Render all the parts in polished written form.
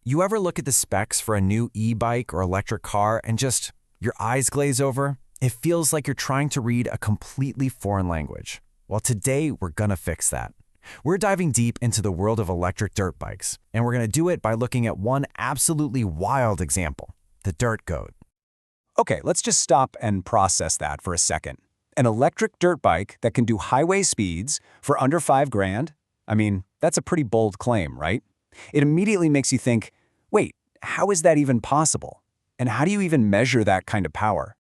You ever look at the specs for a new e-bike or electric car and just your eyes glaze over? It feels like you're trying to read a completely foreign language. Well, today we're gonna fix that. We're diving deep into the world of electric dirt bikes, and we're gonna do it by looking at one absolutely wild example, the dirt goat. Okay, let's just stop and process that for a second. An electric dirt bike that can do highway speeds for under $5,000? I mean, that's a pretty bold claim, right? It immediately makes you think, wait, how is that even possible? And how do you even measure that kind of power?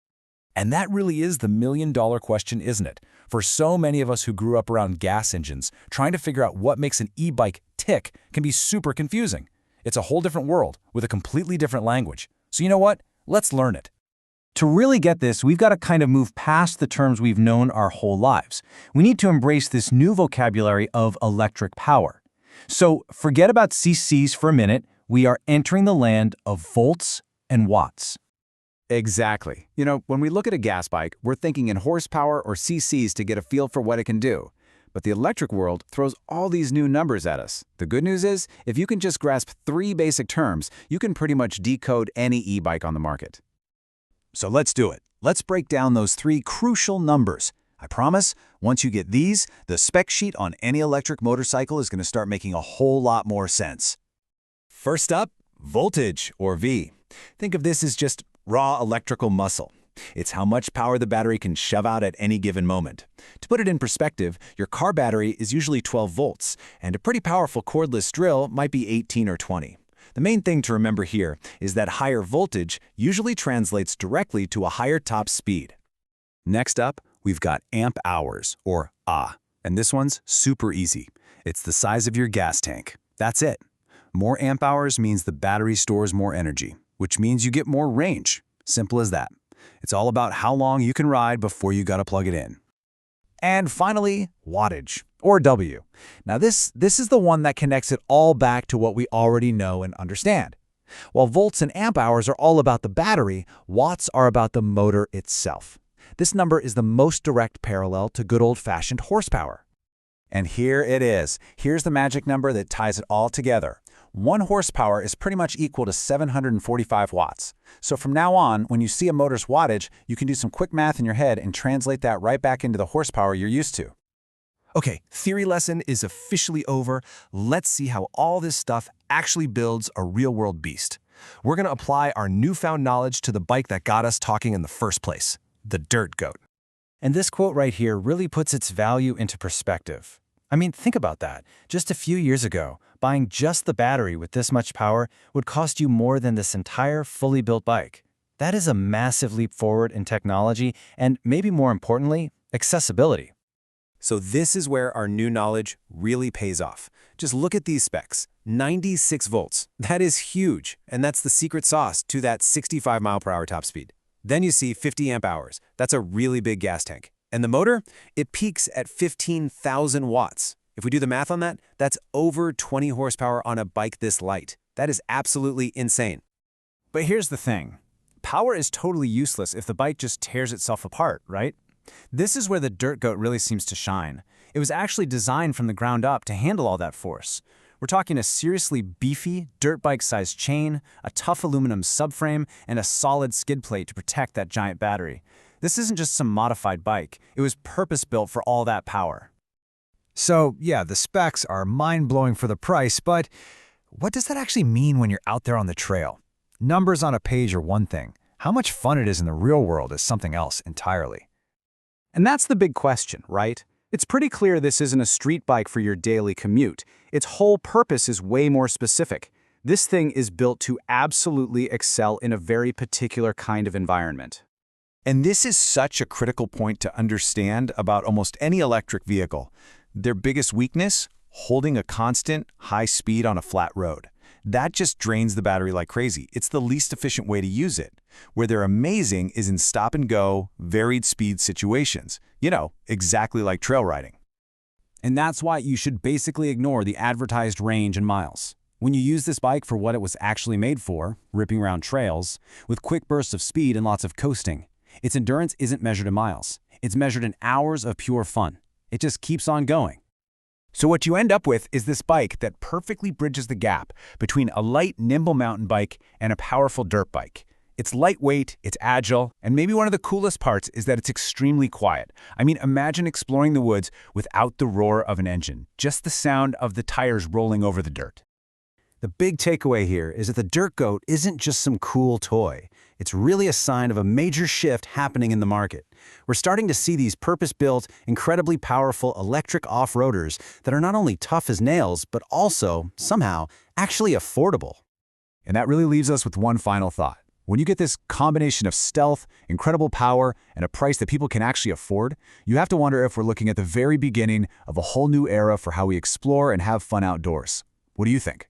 And that really is the million-dollar question, isn't it? For so many of us who grew up around gas engines, trying to figure out what makes an e-bike tick can be super confusing. It's a whole different world with a completely different language. So you know what? Let's learn it. To really get this, we've got to kind of move past the terms we've known our whole lives. We need to embrace this new vocabulary of electric power. So forget about cc's for a minute. We are entering the land of volts and watts. Exactly. You know, when we look at a gas bike, we're thinking in horsepower or cc's to get a feel for what it can do. But the electric world throws all these new numbers at us. The good news is, if you can just grasp 3 basic terms, you can pretty much decode any e-bike on the market. So let's do it. Let's break down those 3 crucial numbers. I promise, once you get these, the spec sheet on any electric motorcycle is going to start making a whole lot more sense. First up, voltage, or V. Think of this as just raw electrical muscle. It's how much power the battery can shove out at any given moment. To put it in perspective, your car battery is usually 12 volts, and a pretty powerful cordless drill might be 18 or 20. The main thing to remember here is that higher voltage usually translates directly to a higher top speed. Next up, we've got amp hours, or Ah. And this one's super easy. It's the size of your gas tank. That's it. More amp hours means the battery stores more energy, which means you get more range. Simple as that. It's all about how long you can ride before you gotta plug it in. And finally, wattage, or W. Now this is the one that connects it all back to what we already know and understand. While volts and amp hours are all about the battery, watts are about the motor itself. This number is the most direct parallel to good old-fashioned horsepower. And here it is. Here's the magic number that ties it all together. 1 horsepower is pretty much equal to 745 watts. So from now on, when you see a motor's wattage, you can do some quick math in your head and translate that right back into the horsepower you're used to. Okay, theory lesson is officially over. Let's see how all this stuff actually builds a real-world beast. We're going to apply our newfound knowledge to the bike that got us talking in the first place, the dirt goat. And this quote right here really puts its value into perspective. I mean, think about that. Just a few years ago, buying just the battery with this much power would cost you more than this entire fully built bike. That is a massive leap forward in technology and, maybe more importantly, accessibility. So this is where our new knowledge really pays off. Just look at these specs. 96 volts. That is huge, and that's the secret sauce to that 65 mile/hour top speed. Then you see 50 amp hours. That's a really big gas tank. And the motor? It peaks at 15,000 watts. If we do the math on that, that's over 20 horsepower on a bike this light. That is absolutely insane. But here's the thing. Power is totally useless if the bike just tears itself apart, right? This is where the dirt goat really seems to shine. It was actually designed from the ground up to handle all that force. We're talking a seriously beefy, dirt bike-sized chain, a tough aluminum subframe, and a solid skid plate to protect that giant battery. This isn't just some modified bike. It was purpose-built for all that power. So, yeah, the specs are mind-blowing for the price, but what does that actually mean when you're out there on the trail? Numbers on a page are one thing. How much fun it is in the real world is something else entirely. And that's the big question, right? It's pretty clear this isn't a street bike for your daily commute. Its whole purpose is way more specific. This thing is built to absolutely excel in a very particular kind of environment. And this is such a critical point to understand about almost any electric vehicle. Their biggest weakness? Holding a constant, high speed on a flat road. That just drains the battery like crazy. It's the least efficient way to use it. Where they're amazing is in stop-and-go, varied speed situations. You know, exactly like trail riding. And that's why you should basically ignore the advertised range and miles. When you use this bike for what it was actually made for, ripping around trails, with quick bursts of speed and lots of coasting, its endurance isn't measured in miles. It's measured in hours of pure fun. It just keeps on going. So what you end up with is this bike that perfectly bridges the gap between a light, nimble mountain bike and a powerful dirt bike. It's lightweight, it's agile, and maybe one of the coolest parts is that it's extremely quiet. I mean, imagine exploring the woods without the roar of an engine, just the sound of the tires rolling over the dirt. The big takeaway here is that the Dirt Goat isn't just some cool toy. It's really a sign of a major shift happening in the market. We're starting to see these purpose-built, incredibly powerful electric off-roaders that are not only tough as nails, but also, somehow, actually affordable. And that really leaves us with one final thought. When you get this combination of stealth, incredible power, and a price that people can actually afford, you have to wonder if we're looking at the very beginning of a whole new era for how we explore and have fun outdoors. What do you think?